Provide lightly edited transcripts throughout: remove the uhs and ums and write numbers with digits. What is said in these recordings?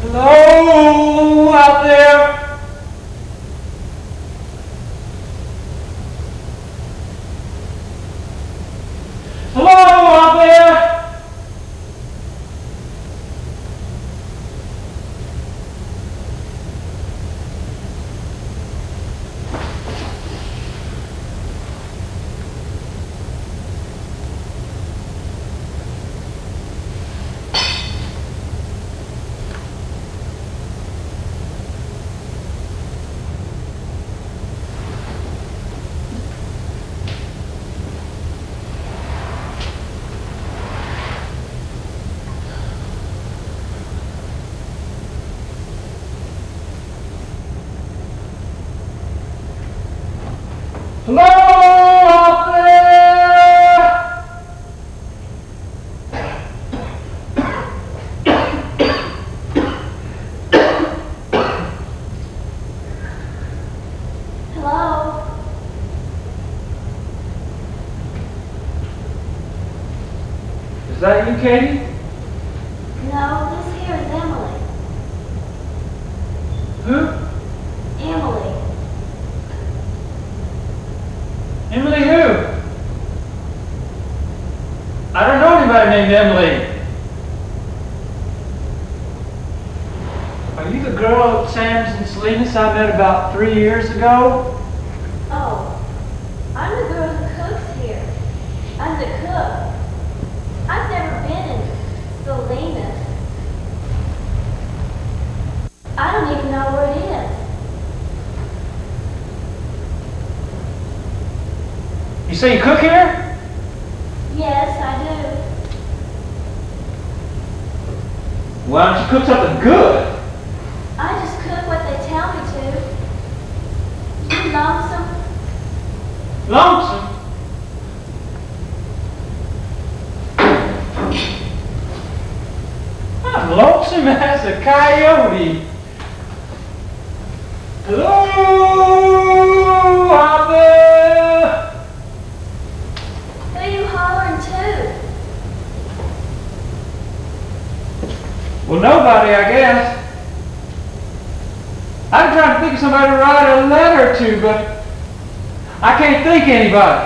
Hello out there. Hello out there. Hello out there! Hello? Is that you, Katie? No, this here is Emily. Who? Emily. Emily who? I don't know anybody named Emily. Are you the girl at Sam's and Salinas I met about 3 years ago? Oh, I'm the girl who cooks here. I'm the cook. I've never been in Salinas. I don't even know where it is. You say you cook here? Yes, I do. Why don't you cook something good? I just cook what they tell me to. You lonesome? Lonesome? I'm lonesome as a coyote. Hello out there. Who you hollering to? Well, nobody, I guess. I'm trying to think of somebody to write a letter to, but I can't think of anybody.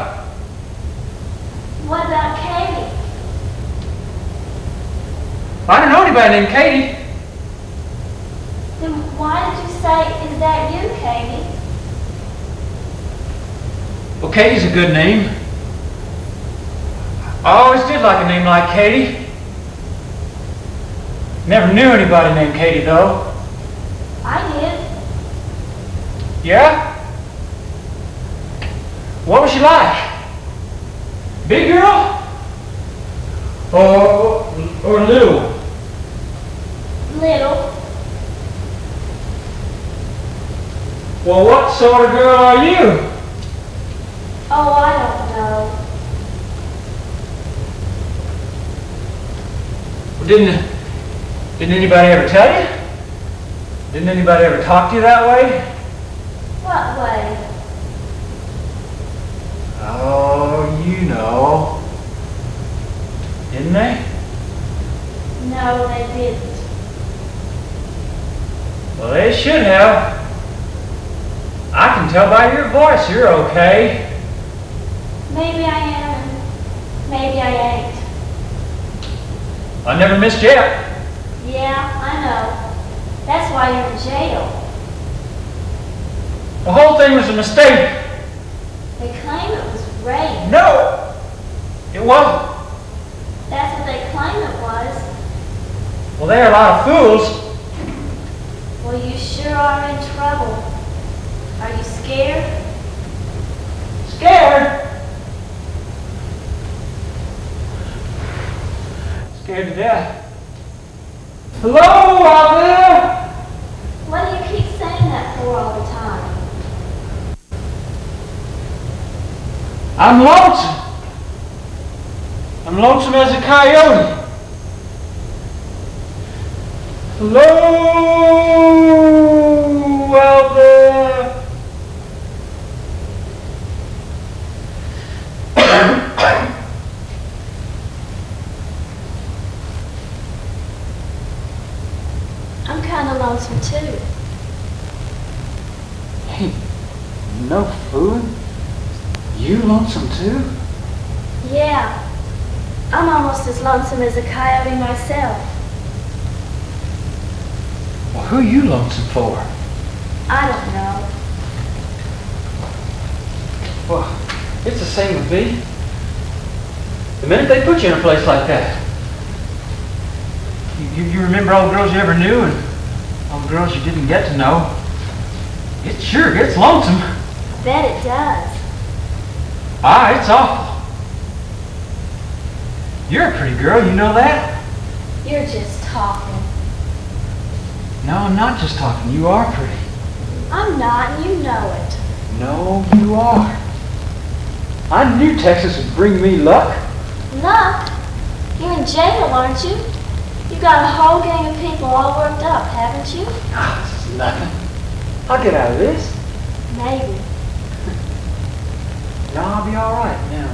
What about Katie? I don't know anybody named Katie. Then why did you say, is that you, Katie? Well, Katie's a good name. I always did like a name like Katie. Never knew anybody named Katie, though. I did. Yeah? What was she like? Big girl? Or little? Little. Well, what sort of girl are you? Oh, I don't know. Well, didn't anybody ever tell you? Didn't anybody ever talk to you that way? What way? Oh, you know. Didn't they? No, they didn't. Well, they should have. I can tell by your voice you're okay. Maybe I am, and maybe I ain't. I never missed yet. Yeah, I know. That's why you're in jail. The whole thing was a mistake. They claim it was rape. No, it wasn't. That's what they claim it was. Well, they're a lot of fools. Well, you sure are in trouble. Are you scared? Scared? Scared to death. Hello out there? What do you keep saying that for all the time? I'm lonesome. I'm lonesome as a coyote. Hello out there. I'm kind of lonesome too. Hey, no fooling. You lonesome too? Yeah, I'm almost as lonesome as a coyote myself. Well, who you lonesome for? I don't know. Well, it's the same with me. The minute they put you in a place like that, you remember all the girls you ever knew and all the girls you didn't get to know. It sure gets lonesome. Bet it does. Ah, it's awful. You're a pretty girl, you know that? You're just talking. No, I'm not just talking. You are pretty. I'm not, and you know it. No, you are. I knew Texas would bring me luck. Luck? You're in jail, aren't you? You got a whole gang of people all worked up, haven't you? Ah, this is nothing. I'll get out of this. Maybe. No, I'll be all right now.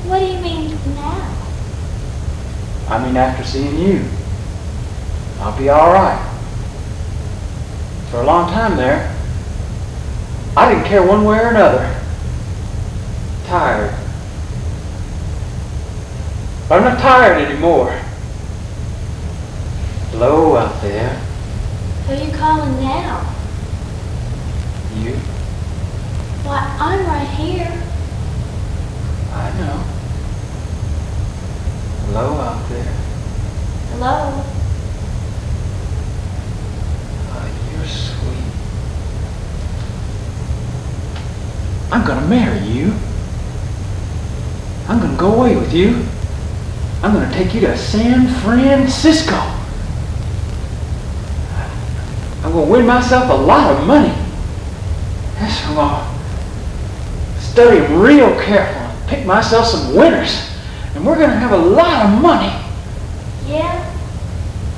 What do you mean now? I mean, after seeing you, I'll be all right. For a long time there, I didn't care one way or another. Tired. But I'm not tired anymore. Low out there. Who are you calling now? You. Why, I'm right here. I know. Low out there. Hello? Oh, you're sweet. I'm gonna marry you. I'm gonna go away with you. I'm gonna take you to San Francisco. I'm gonna win myself a lot of money. Yes, I'm gonna study real careful and pick myself some winners. And we're gonna have a lot of money. Yeah?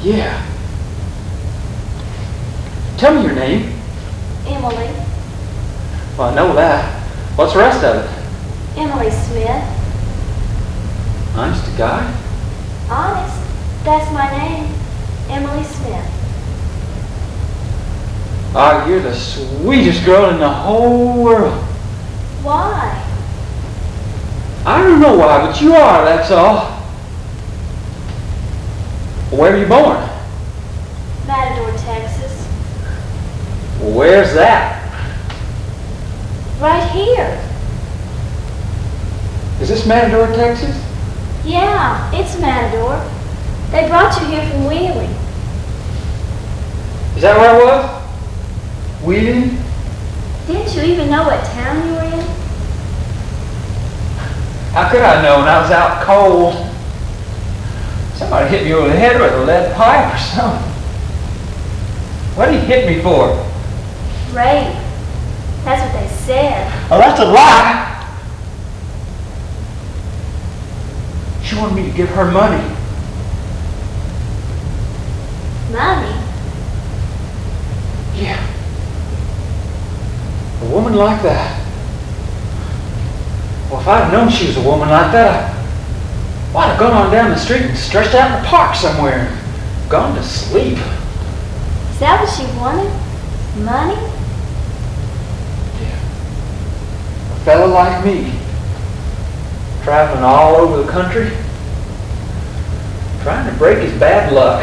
Yeah. Tell me your name. Emily. Well, I know that. What's the rest of it? Emily Smith. Honest to God? Honest. That's my name. Emily Smith. Oh, you're the sweetest girl in the whole world. Why? I don't know why, but you are, that's all. Where were you born? Matador, Texas. Where's that? Right here. Is this Matador, Texas? Yeah, it's Matador. They brought you here from Wheeling. Is that where I was? Wheeling? Didn't you even know what town you were in? How could I know when I was out cold? Somebody hit me over the head with a lead pipe or something. What did he hit me for? Rape. That's what they said. Oh, that's a lie! She wanted me to give her money. Money? Yeah. A woman like that. Well, if I'd have known she was a woman like that, I'd have gone on down the street and stretched out in the park somewhere and gone to sleep. Is that what she wanted? Money? Yeah. A fella like me, traveling all over the country, trying to break his bad luck,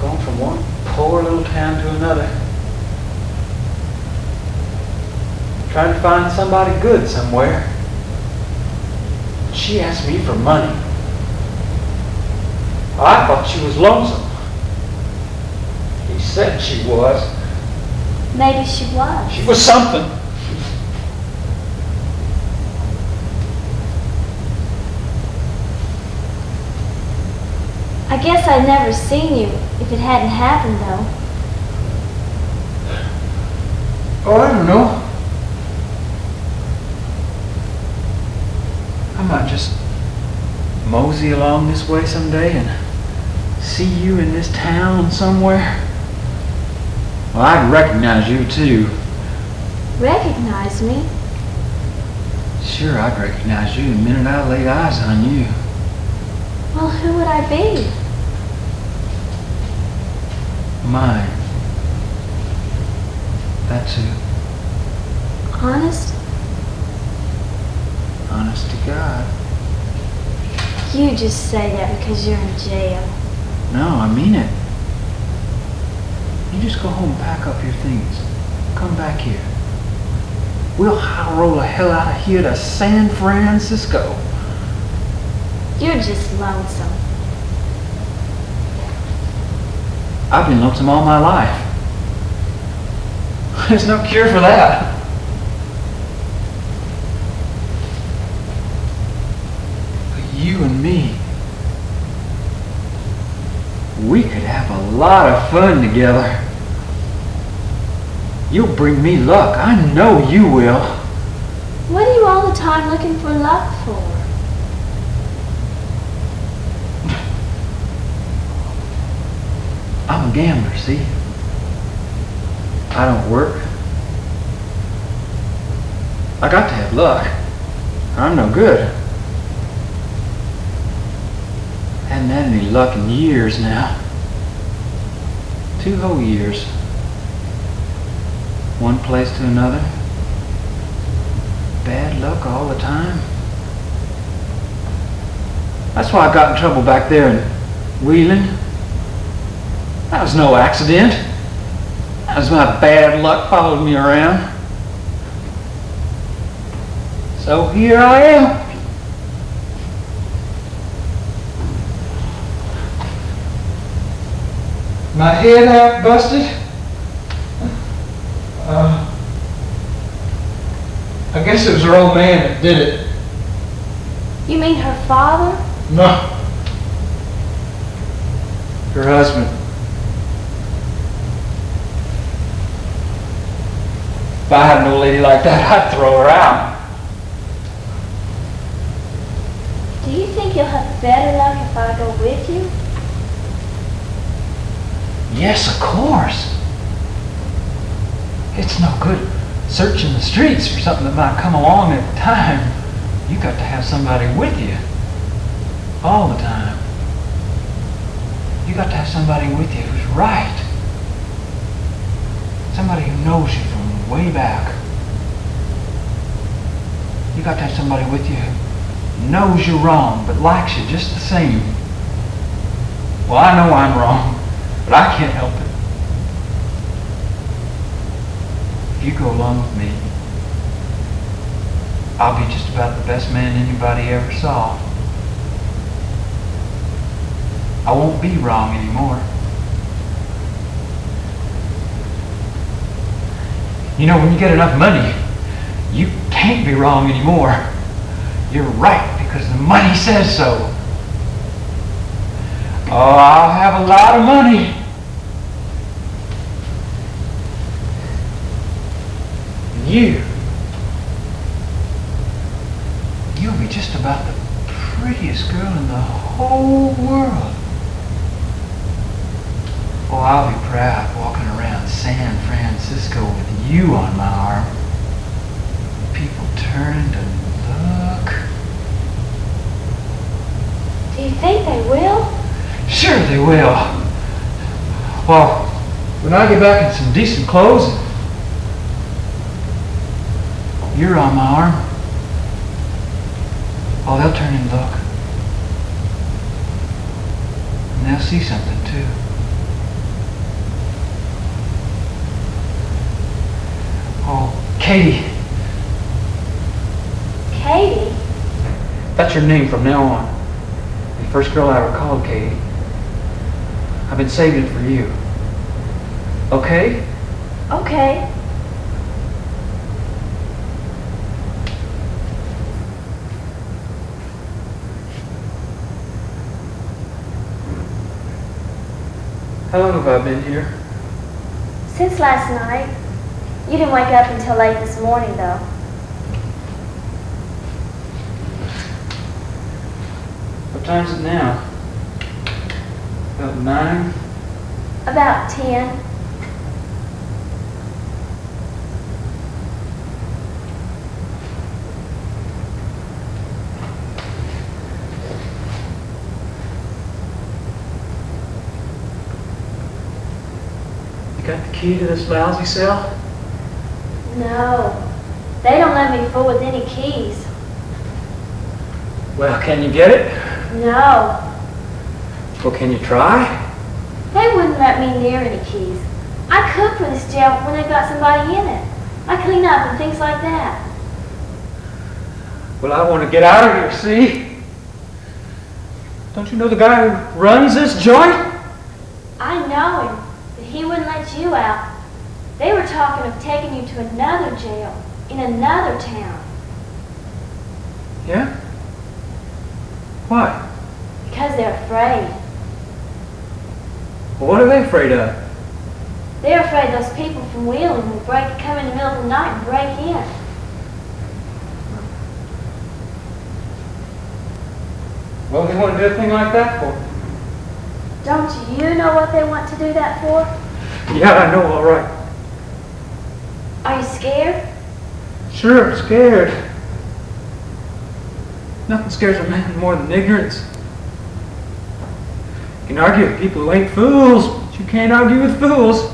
going from one poor little town to another, trying to find somebody good somewhere. She asked me for money. I thought she was lonesome. He said she was. Maybe she was. She was something. I guess I'd never seen you if it hadn't happened, though. Oh, I don't know. I might just mosey along this way someday and see you in this town somewhere. Well, I'd recognize you too. Recognize me? Sure, I'd recognize you the minute I laid eyes on you. Well, who would I be? Mine. That's who. Honest? Honest to God. You just say that because you're in jail. No, I mean it. You just go home and pack up your things. Come back here. We'll high roll the hell out of here to San Francisco. You're just lonesome. I've been lonesome all my life. There's no cure for that. But you and me, we could have a lot of fun together. You'll bring me luck. I know you will. What are you all the time looking for luck for? I'm a gambler, see? I don't work. I got to have luck. I'm no good. Haven't had any luck in years now. 2 whole years. One place to another. Bad luck all the time. That's why I got in trouble back there in Wheeling. That was no accident. That was my bad luck following me around. So here I am. My head half busted. I guess it was her old man that did it. You mean her father? No. Her husband. If I had an old lady like that, I'd throw her out. Do you think you'll have better luck if I go with you? Yes, of course. It's no good searching the streets for something that might come along at the time. You got to have somebody with you. All the time. You got to have somebody with you who's right. Somebody who knows you from way back. You got to have somebody with you who knows you're wrong but likes you just the same. Well, I know I'm wrong, but I can't help it. If you go along with me, I'll be just about the best man anybody ever saw. I won't be wrong anymore. You know, when you get enough money, you can't be wrong anymore. You're right because the money says so. Oh, I'll have a lot of money. And you'll be just about the prettiest girl in the whole world. Oh, I'll be proud walking around San Francisco with you on my arm. People turning to look. Do you think they will? Sure they will. Well, when I get back in some decent clothes and you're on my arm, oh, they'll turn and look. And they'll see something too. Oh, Katie. Katie? That's your name from now on. The first girl I ever called Katie. I've been saving it for you. Okay? Okay. How long have I been here? Since last night. You didn't wake up until late this morning, though. What time's it now? About 9? About 10. got the key to this lousy cell? No. They don't let me fool with any keys. Well, can you get it? No. Well, can you try? They wouldn't let me near any keys. I cook for this jail when they've got somebody in it. I clean up and things like that. Well, I want to get out of here, see? Don't you know the guy who runs this joint? I know him, but he wouldn't let you out. They were talking of taking you to another jail in another town. Yeah? Why? Because they're afraid. Well, what are they afraid of? They're afraid those people from Wheeling will come in the middle of the night and break in. Well, they want to do a thing like that for? Don't you know what they want to do that for? Yeah, I know, all right. Are you scared? Sure, I'm scared. Nothing scares a man more than ignorance. You can argue with people who ain't fools, but you can't argue with fools.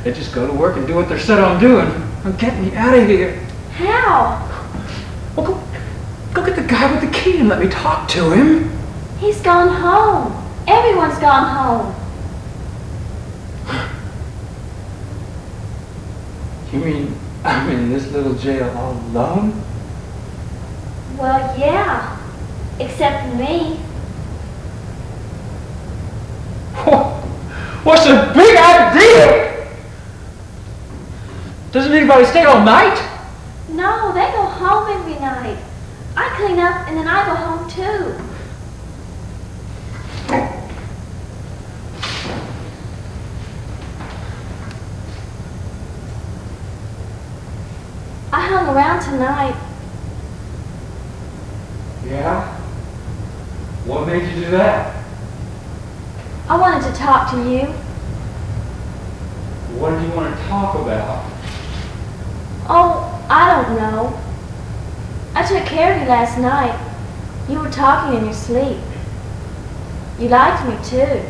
They just go to work and do what they're set on doing. Now get me out of here. How? Well, go get the guy with the key and let me talk to him. He's gone home. Everyone's gone home. You mean I'm in this little jail all alone? Well, yeah. Except for me. What's the big idea? Doesn't anybody stay all night? No, they go home every night. I clean up and then I go home too. I hung around tonight. Yeah? What made you do that? I wanted to talk to you. What did you want to talk about? Oh, I don't know. I took care of you last night. You were talking in your sleep. You liked me too.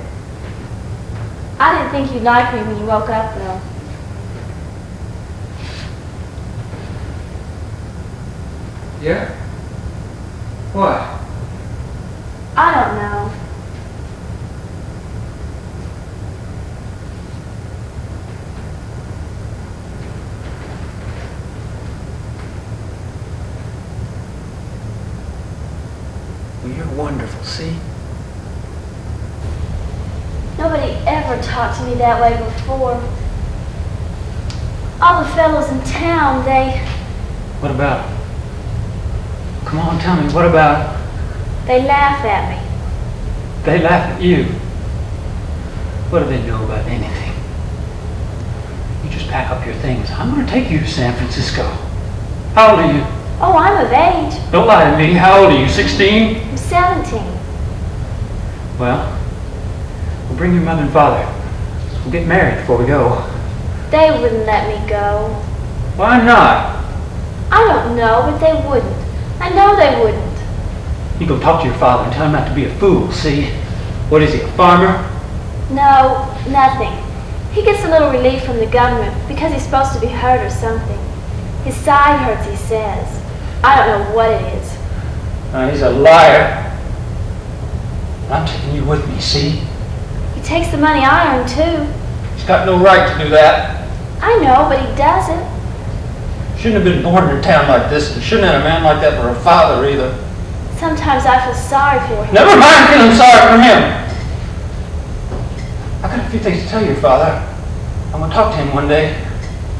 I didn't think you'd like me when you woke up though. Yeah? What? I don't know. Well, you're wonderful, see? Nobody ever talked to me that way before. All the fellows in town, What about it? Come on, tell me, what about it? they laugh at me. They laugh at you. What do they know about anything? You just pack up your things. I'm going to take you to San Francisco. How old are you? Oh, I'm of age. Don't lie to me. How old are you, 16? I'm 17. Well, we'll bring your mother and father. We'll get married before we go. They wouldn't let me go. Why not? I don't know, but they wouldn't. I know they wouldn't. You go talk to your father and tell him not to be a fool, see? What is he, a farmer? No, nothing. He gets a little relief from the government because he's supposed to be hurt or something. His side hurts, he says. I don't know what it is. He's a liar. I'm taking you with me, see? He takes the money I earn, too. He's got no right to do that. I know, but he doesn't. Shouldn't have been born in a town like this, and shouldn't have a man like that for a father either. Sometimes I feel sorry for him. Never mind feeling sorry for him. I've got a few things to tell your father. I'm going to talk to him one day.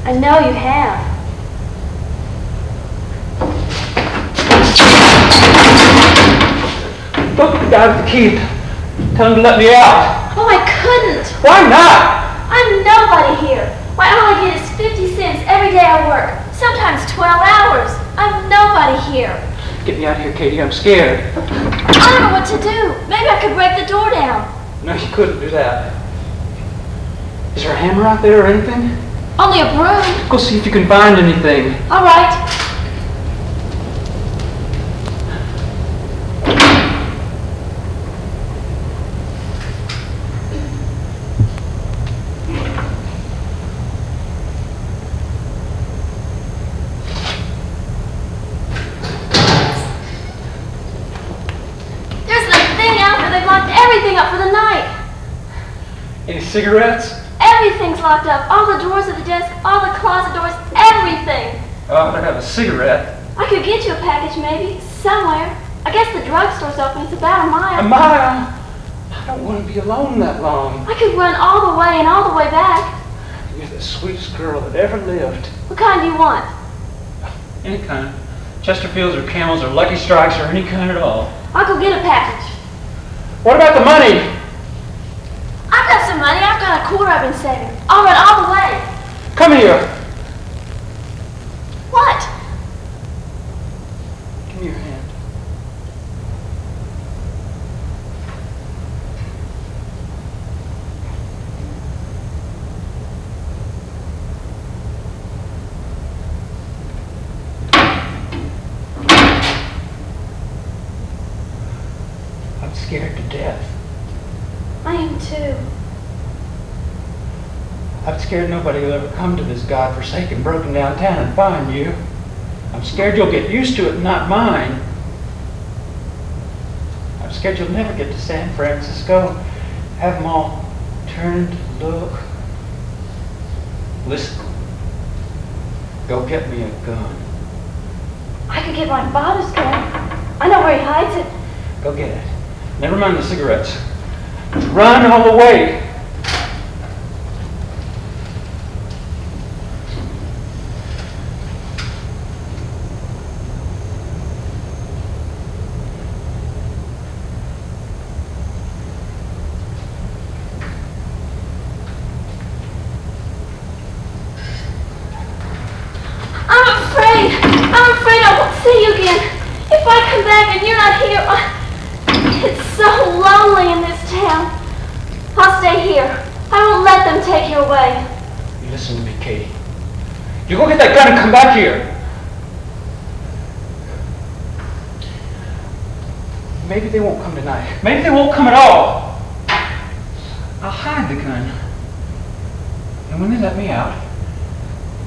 I know you have. Go to the guy with the key. Tell him to let me out. Oh, I couldn't. Why not? I'm nobody here. Why, all I get is 50 cents every day I work. Sometimes 12 hours. I'm nobody here. Get me out of here, Katie. I'm scared. I don't know what to do. Maybe I could break the door down. No, you couldn't do that. Is there a hammer out there or anything? Only a broom. Go see if you can find anything. All right. Any cigarettes? Everything's locked up. All the drawers of the desk, all the closet doors, everything. Oh, I'd have a cigarette. I could get you a package maybe, somewhere. I guess the drugstore's open. It's about a mile. A mile? I don't want to be alone that long. I could run all the way and all the way back. You're the sweetest girl that ever lived. What kind do you want? Any kind. Chesterfields or Camels or Lucky Strikes or any kind at all. I'll go get a package. What about the money? I've got some money. I've got a quarter I've been saving. I'll run all the way. Come here. What? Give me your hand. I'm scared to death. I am too. I'm scared nobody will ever come to this godforsaken, broken down town and find you. I'm scared you'll get used to it and not mine. I'm scared you'll never get to San Francisco, have them all turn to look. Listen, go get me a gun. I could get my father's gun. I know where he hides it. Go get it. Never mind the cigarettes. Run all the way. I'm afraid I won't see you again. If I come back and you're not here, it's so lonely in this town. I'll stay here. I won't let them take you away. You listen to me, Katie. You go get that gun and come back here. Maybe they won't come tonight. Maybe they won't come at all. I'll hide the gun. And when they let me out,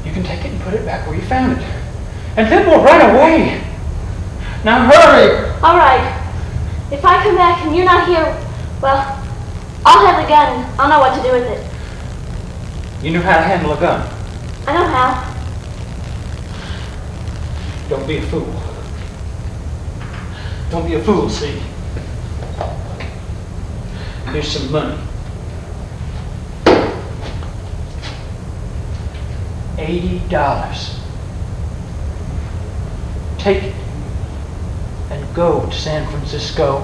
you can take it and put it back where you found it. And then we'll run away. Now hurry! All right. If I come back and you're not here, well, I'll have the gun and I'll know what to do with it. You know how to handle a gun. I know how. Don't be a fool. Don't be a fool, see? Here's some money. $80. Take it and go to San Francisco.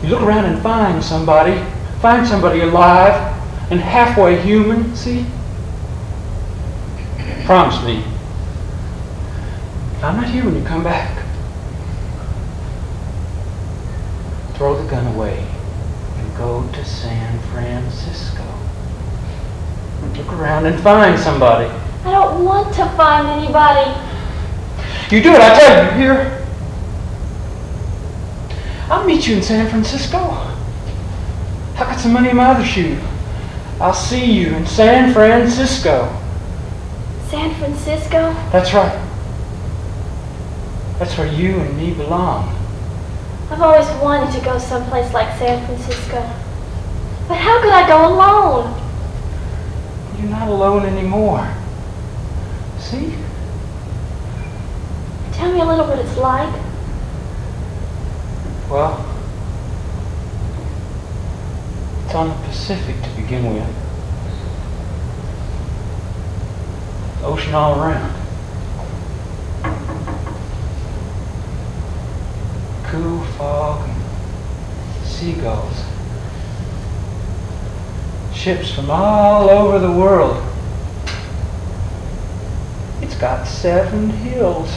You look around and find somebody alive and halfway human, see? Promise me. If I'm not here when you come back, throw the gun away and go to San Francisco. Look around and find somebody. I don't want to find anybody. You do it, I tell you, here. I'll meet you in San Francisco. I got some money in my other shoe. I'll see you in San Francisco. San Francisco? That's right. That's where you and me belong. I've always wanted to go someplace like San Francisco. But how could I go alone? You're not alone anymore. See? Tell me a little what it's like. Well, it's on the Pacific to begin with. Ocean all around. Cool fog and seagulls. Ships from all over the world. It's got 7 hills.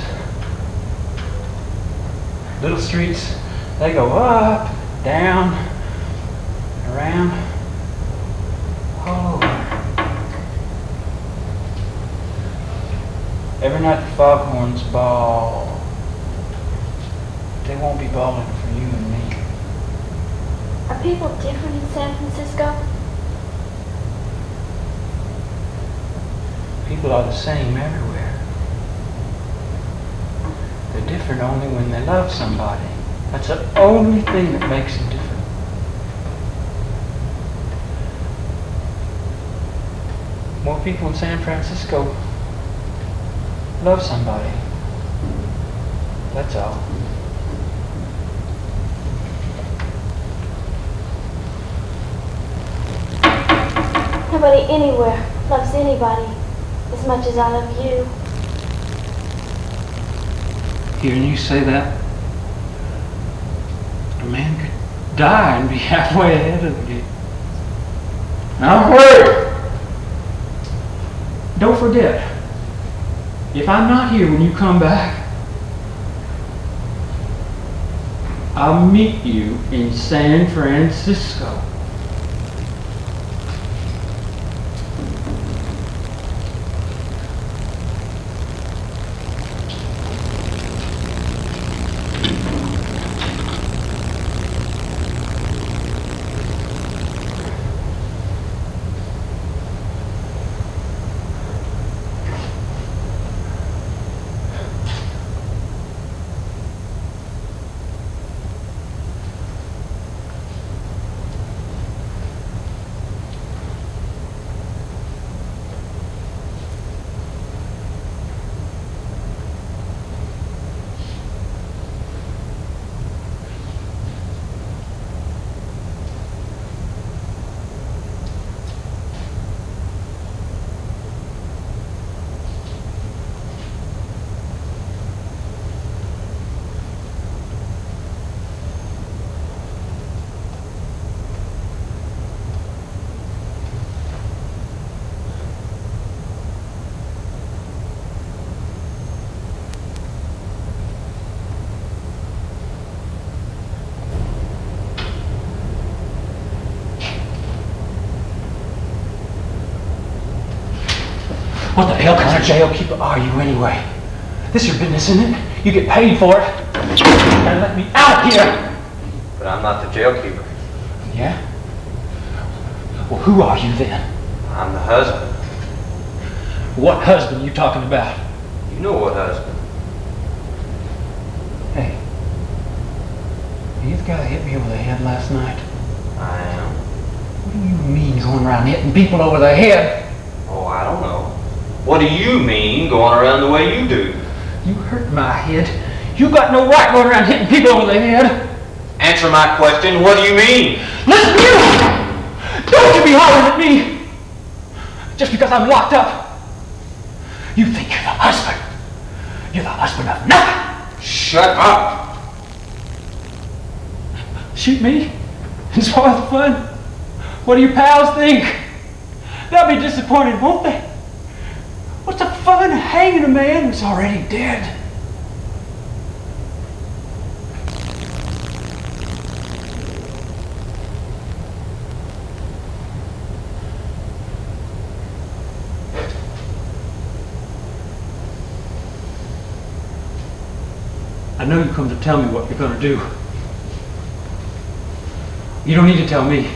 Little streets, they go up, down, around, all over. Every night the foghorns bawl. They won't be bawling for you and me. Are people different in San Francisco? People are the same everywhere. They're different only when they love somebody. That's the only thing that makes them different. more people in San Francisco love somebody. That's all. Nobody anywhere loves anybody as much as I love you. Hearing you say that, a man could die and be halfway ahead of the game. Now hurry! Don't forget, if I'm not here when you come back, I'll meet you in San Francisco. What the hell kind of jailkeeper are you anyway? This your business, isn't it? You get paid for it. And let me out here! But I'm not the jailkeeper. Yeah? Well, who are you then? I'm the husband. What husband are you talking about? You know what husband. Hey, are you the guy that hit me over the head last night? I am. What do you mean going around hitting people over the head? Oh, I don't know. What do you mean going around the way you do? You hurt my head. You got no right going around hitting people over the head. Answer my question. What do you mean? Listen, you! Don't you be hollering at me! Just because I'm locked up. You think you're the husband. You're the husband of nothing. Shut up! Shoot me and spoil the fun? What do your pals think? They'll be disappointed, won't they? What's the fun of hanging a man who's already dead? I know you come to tell me what you're going to do. You don't need to tell me.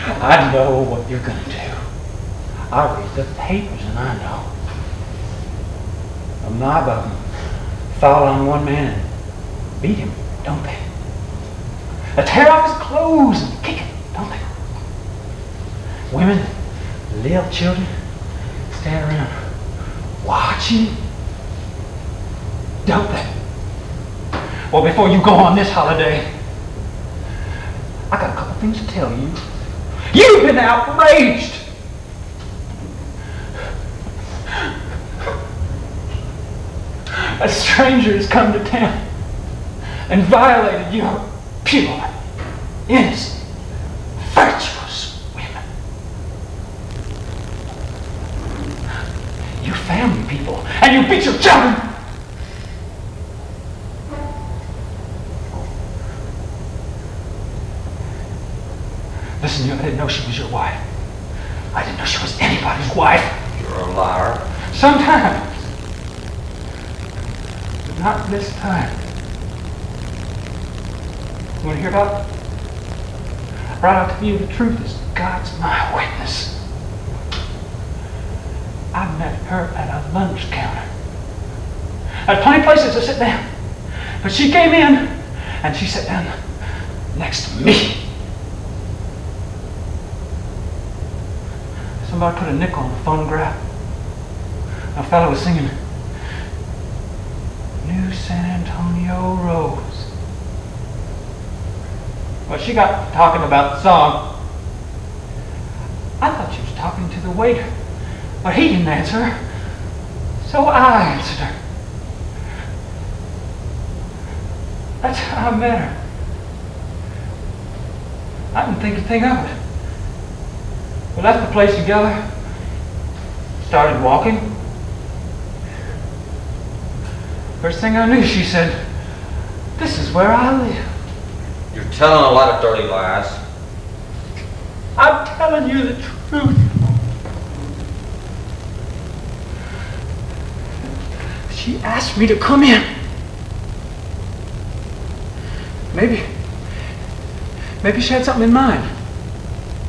I know what you're going to do. I read the papers and I know. A mob of them fall on one man and beat him, don't they? They tear off his clothes and kick him, don't they? Women, little children, stand around watching, don't they? Well, before you go on this holiday, I got a couple things to tell you. You've been outraged. A stranger has come to town and violated your pure, innocent, virtuous women. You family people, and you beat your children. Listen, I didn't know she was your wife. I didn't know she was anybody's wife. You're a liar. Sometimes. But not this time. You want to hear about it? Right out to you, the truth is God's my witness. I met her at a lunch counter. I had plenty of places to sit down. But she came in and she sat down next to me. So somebody put a nickel on the phonograph. A fellow was singing New San Antonio Rose. Well, she got talking about the song. I thought she was talking to the waiter, but he didn't answer her, so I answered her. That's how I met her. I didn't think a thing of it. We left the place together, started walking. First thing I knew, she said, "This is where I live." You're telling a lot of dirty lies. I'm telling you the truth. She asked me to come in. Maybe she had something in mind.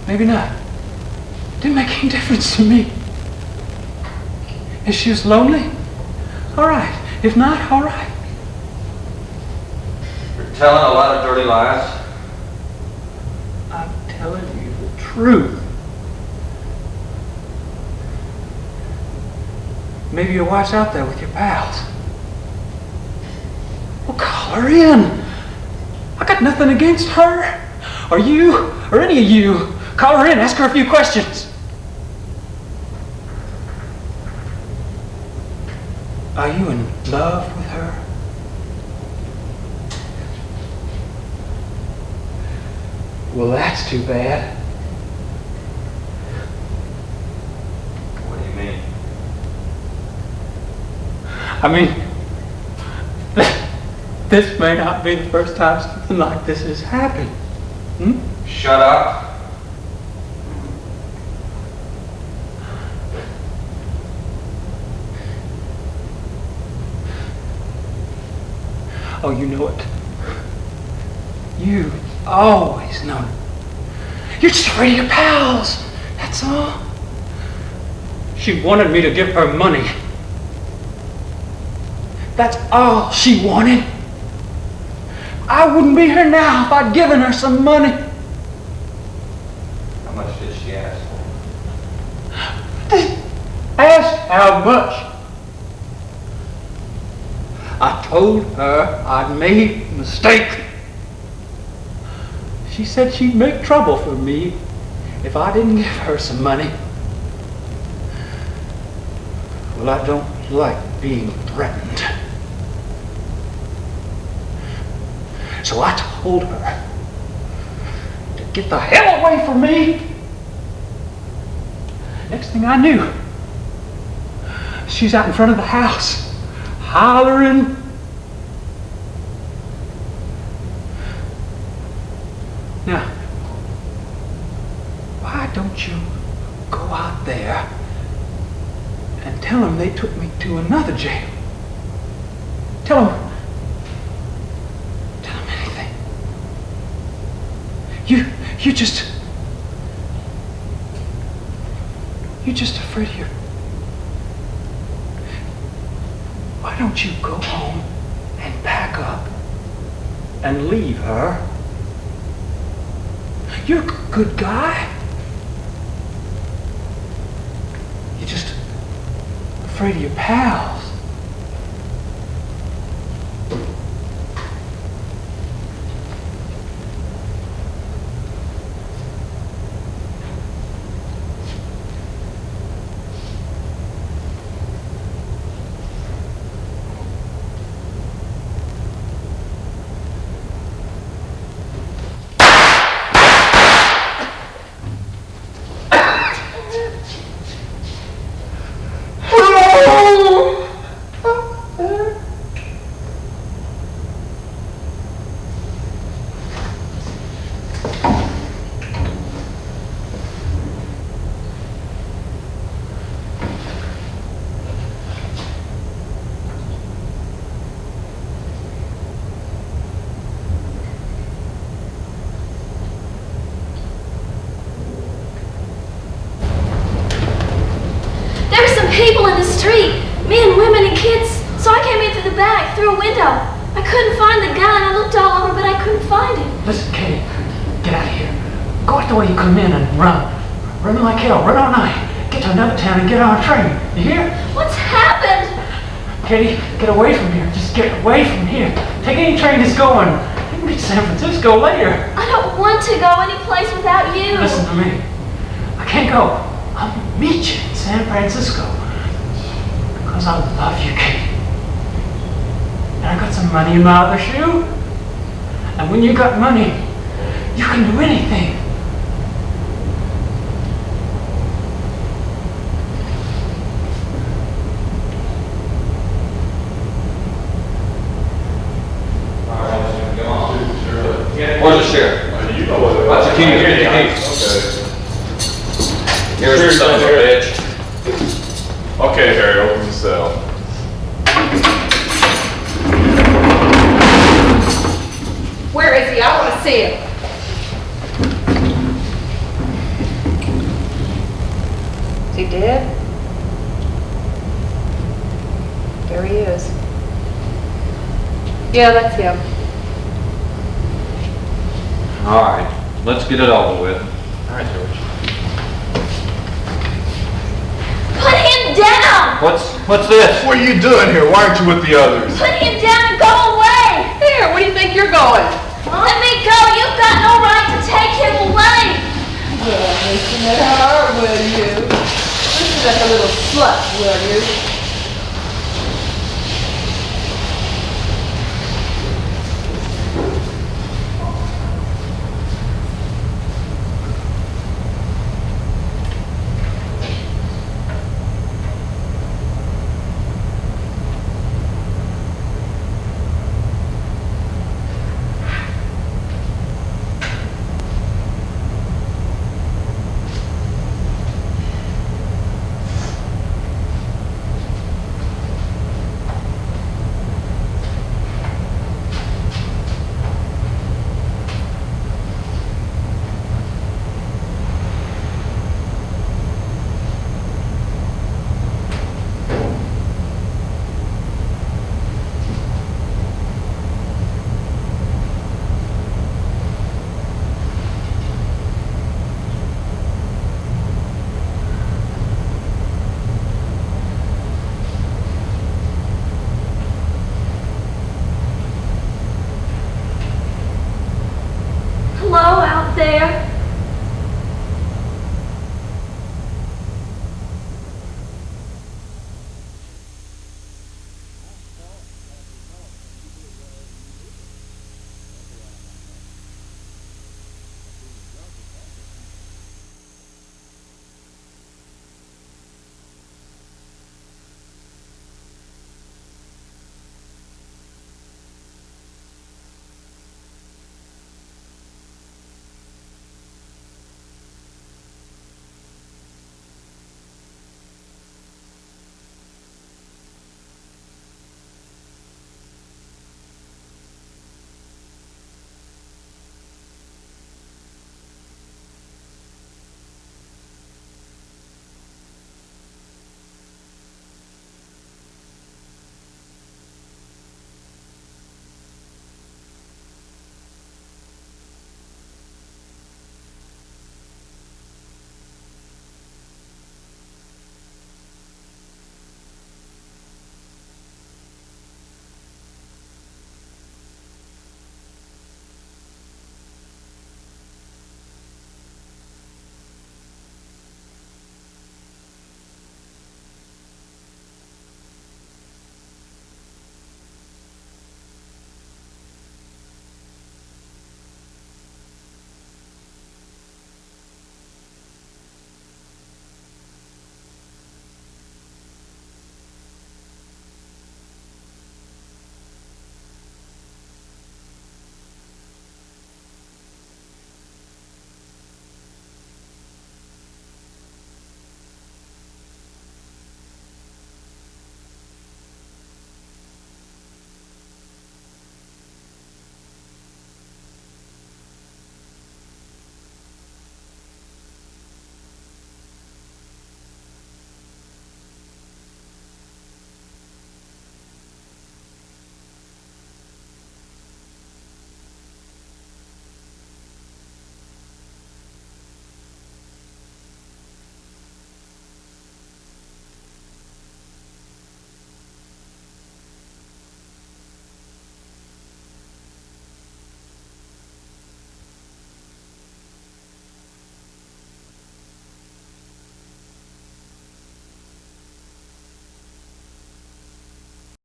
Maybe not. Didn't make any difference to me. If she was lonely, all right. If not, all right. You're telling a lot of dirty lies. I'm telling you the truth. Maybe your wife's out there with your pals. Well, call her in. I got nothing against her, or you, or any of you. Call her in, ask her a few questions. Are you in love with her? Well, that's too bad. What do you mean? I mean, this may not be the first time something like this has happened. Shut up. Oh, you know it. You've always known it. You're just afraid of your pals. That's all. She wanted me to give her money. That's all she wanted. I wouldn't be here now if I'd given her some money. How much did she ask for? Ask how much? I told her I'd made a mistake. She said she'd make trouble for me if I didn't give her some money. Well, I don't like being threatened. So I told her to get the hell away from me. Next thing I knew, she's out in front of the house, hollering. Now, why don't you go out there and tell them they took me to another jail? Tell them anything. You're just afraid of your... Why don't you go home and pack up and leave her? You're a good guy. You're just afraid of your pals. People in the street, men, women, and kids. So I came in through the back, through a window. I couldn't find the gun. I looked all over, but I couldn't find it. Listen, Katie, get out of here. Go out the way you come in and run. Run like hell. Run all night. Get to another town and get on a train. You hear? What's happened? Katie, get away from here. Just get away from here. Take any train that's going. You can reach San Francisco later. I don't want to go any place without you. Listen to me. I can't go. I'll meet you in San Francisco. Because I love you, Katie. And I got some money in my other shoe. And when you got money, you can do anything. Where's the sheriff? You know what it is. What's the key? Get the keys. Okay. Here's your son of a bitch. Okay, Harry, open the cell. Where is he? I want to see him. Is he dead? There he is. Yeah, that's him. All right, let's get it over with. All right, George. Put him down! What's this? What are you doing here? Why aren't you with the others? Put him down and go away! Here, where do you think you're going? Let me go! You've got no right to take him away! Well, listen at her, will you? Listen at the little slut, will you?